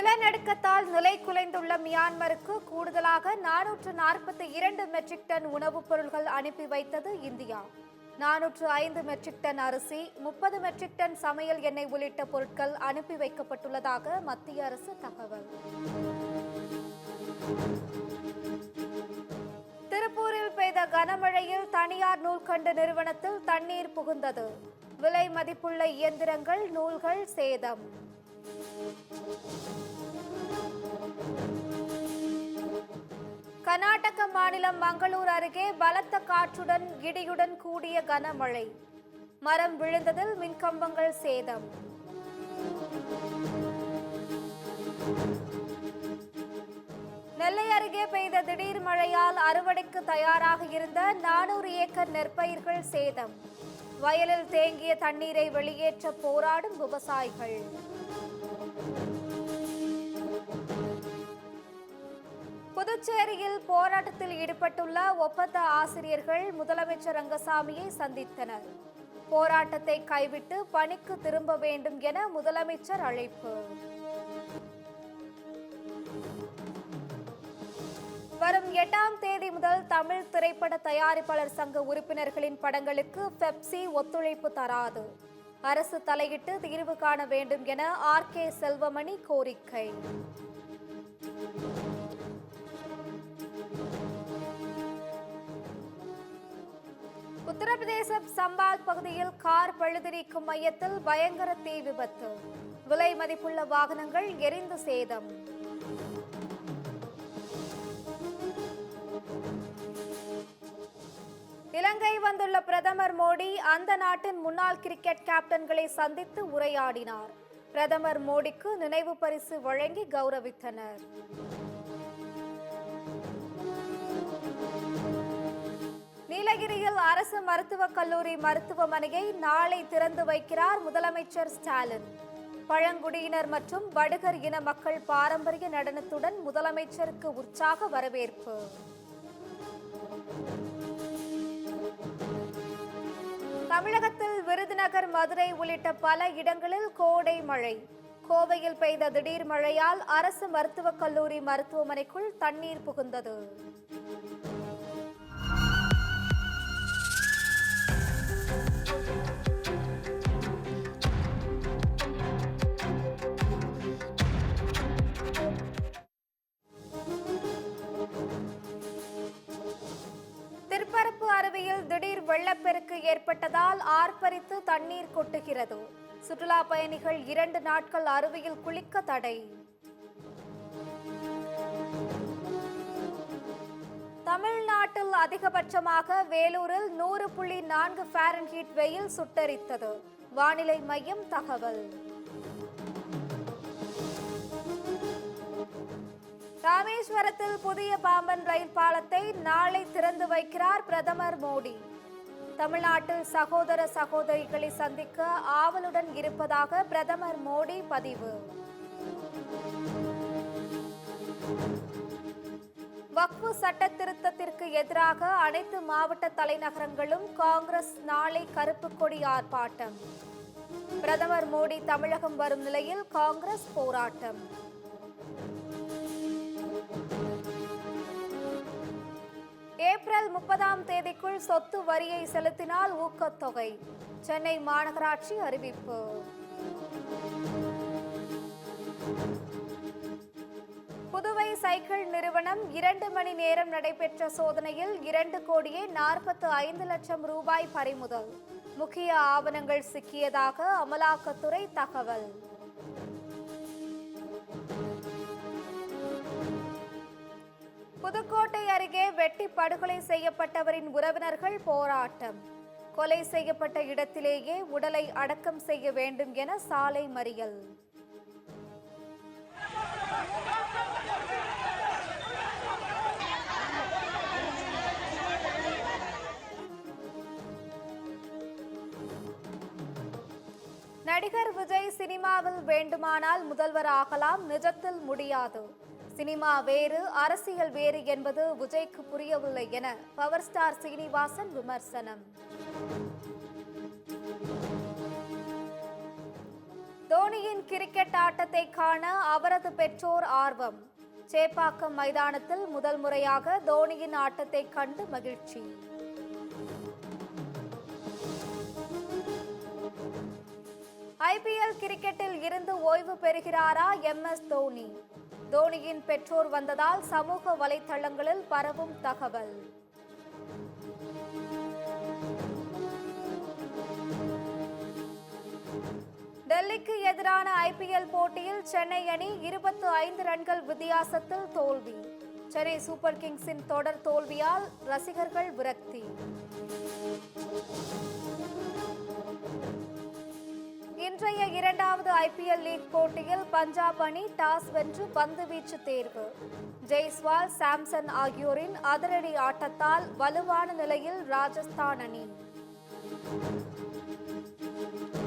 நிலநடுக்கத்தால் நிலை குலைந்துள்ள மியான்மருக்கு கூடுதலாக 442 மெட்ரிக் டன் உணவுப் பொருட்கள் அனுப்பி வைத்தது இந்தியா. 405 மெட்ரிக் டன் அரிசி, 30 மெட்ரிக் டன் சமையல் எண்ணெய் உள்ளிட்ட பொருட்கள் அனுப்பி வைக்கப்பட்டுள்ளதாக மத்திய அரசு தகவல். திருப்பூரில் பெய்த கனமழையில் தனியார் நூல்கண்டு நிறுவனத்தில் தண்ணீர் புகுந்தது. விலை மதிப்புள்ள இயந்திரங்கள், நூல்கள் சேதம். கர்நாடக மாநிலம் மங்களூர் அருகே பலத்த காற்றுடன் இடியுடன் கூடிய கனமழை. மரம் விழுந்ததில் மின்கம்பங்கள் சேதம். நெல்லை அருகே பெய்த திடீர் மழையால் அறுவடைக்கு தயாராக இருந்த 400 ஏக்கர் நெற்பயிர்கள் சேதம். வயலில் தேங்கிய தண்ணீரை வெளியேற்ற போராடும் விவசாயிகள். புதுச்சேரியில் போராட்டத்தில் ஈடுபட்டுள்ள ஒப்பந்த ஆசிரியர்கள் முதலமைச்சர் ரங்கசாமியை சந்தித்தனர். போராட்டத்தை கைவிட்டு பணிக்கு திரும்ப வேண்டும் என முதலமைச்சர் அழைப்பு. வரும் 8ஆம் தேதி முதல் தமிழ் திரைப்பட தயாரிப்பாளர் சங்க உறுப்பினர்களின் படங்களுக்கு பெப்சி ஒத்துழைப்பு தராது. அரசு தலையிட்டு தீர்வு காண வேண்டும் என RK செல்வமணி கோரிக்கை. உத்தரப்பிரதேச சம்பால் பகுதியில் கார் பழுதுநீக்கும் மையத்தில் பயங்கர தீ விபத்து. விலை மதிப்புள்ள வாகனங்கள் எரிந்து சேதம். இலங்கை வந்துள்ள பிரதமர் மோடி அந்த நாட்டின் முன்னாள் கிரிக்கெட் கேப்டன்களை சந்தித்து உரையாடினார். பிரதமர் மோடிக்கு நினைவு பரிசு வழங்கி கௌரவித்தனர். நீலகிரியில் அரசு மருத்துவக் கல்லூரி மருத்துவமனையை நாளை திறந்து வைக்கிறார் முதலமைச்சர் ஸ்டாலின். பழங்குடியினர் மற்றும் வடுகர் இன மக்கள் பாரம்பரிய நடனத்துடன் முதலமைச்சருக்கு உற்சாக வரவேற்பு. தமிழகத்தில் விருதுநகர், மதுரை உள்ளிட்ட பல இடங்களில் கோடை மழை. கோவையில் பெய்த திடீர் மழையால் அரசு மருத்துவக் கல்லூரி மருத்துவமனைக்குள் தண்ணீர் புகுந்தது. திருப்பரப்பு அருவியில் திடீர் வெள்ளப்பெருக்கு ஏற்பட்டதால் ஆர்ப்பரித்து தண்ணீர் கொட்டுகிறது. சுற்றுலா பயணிகள் 2 நாட்கள் அருவியில் குளிக்க தடை. தமிழ்நாட்டில் அதிகபட்சமாக வேலூரில் 100.4 ஃபாரன்ஹீட் வெயில் சுட்டெரித்தது. வானிலை மையம் தகவல். ராமேஸ்வரத்தில் புதிய பாம்பன் ரயில் பாலத்தை நாளை திறந்து வைக்கிறார் பிரதமர் மோடி. தமிழ்நாட்டில் சகோதர சகோதரிகளை சந்திக்க ஆவலுடன் இருப்பதாக பிரதமர் மோடி பதிவு. வக்ஃபு சட்ட திருத்தத்திற்கு எதிராக அனைத்து மாவட்ட தலைநகரங்களும் காங்கிரஸ் நாளை கருப்பு கொடி ஆர்ப்பாட்டம். பிரதமர் மோடி தமிழகம் வரும் நிலையில் காங்கிரஸ் போராட்டம். ஏப்ரல் 30ஆம் தேதிக்குள் சொத்து வரியை செலுத்தினால் ஊக்கத்தொகை. சென்னை மாநகராட்சி அறிவிப்பு. புதுவை சைக்கிள் நிறுவனம் 2 மணி நேரம் நடைபெற்ற சோதனையில் 2,45,00,000 ரூபாய் பறிமுதல். முக்கிய ஆவணங்கள் சிக்கியதாக அமலாக்கத்துறை தகவல். புதுக்கோட்டை அருகே வெட்டி படுகொலை செய்யப்பட்டவரின் உறவினர்கள் போராட்டம். கொலை செய்யப்பட்ட இடத்திலேயே உடலை அடக்கம் செய்ய வேண்டும் என சாலை மறியல். நடிகர் விஜய் சினிமாவில் வேண்டுமானால் முதல்வர் ஆகலாம், நிஜத்தில் முடியாது. சினிமா வேறு, அரசியல் வேறு என்பது விஜய்க்கு புரியவில்லை என பவர் ஸ்டார் சீனிவாசன் விமர்சனம். தோனியின் கிரிக்கெட் ஆட்டத்தை காண அவரது பெற்றோர் ஆர்வம். சேப்பாக்கம் மைதானத்தில் முதல் முறையாக தோனியின் ஆட்டத்தை கண்டு மகிழ்ச்சி. ஐபிஎல் கிரிக்கெட்டில் இருந்து ஓய்வு பெறுகிறாரா எம்எஸ் தோனி? தோனியின் பெற்றோர் வந்ததால் சமூக வலைதளங்களில் பரவும் தகவல். டெல்லிக்கு எதிரான ஐபிஎல் போட்டியில் சென்னை அணி 25 ரன்கள் வித்தியாசத்தில் தோல்வி. சென்னை சூப்பர் கிங்ஸின் தொடர் தோல்வியால் ரசிகர்கள் விரக்தி. இன்றைய இரண்டாவது ஐபிஎல் லீக் போட்டியில் பஞ்சாப் அணி டாஸ் வென்று பந்து வீச்சு தேர்வு. ஜெய்ஸ்வால், சாம்சன் ஆகியோரின் அதிரடி ஆட்டத்தால் வலுவான நிலையில் ராஜஸ்தான் அணி.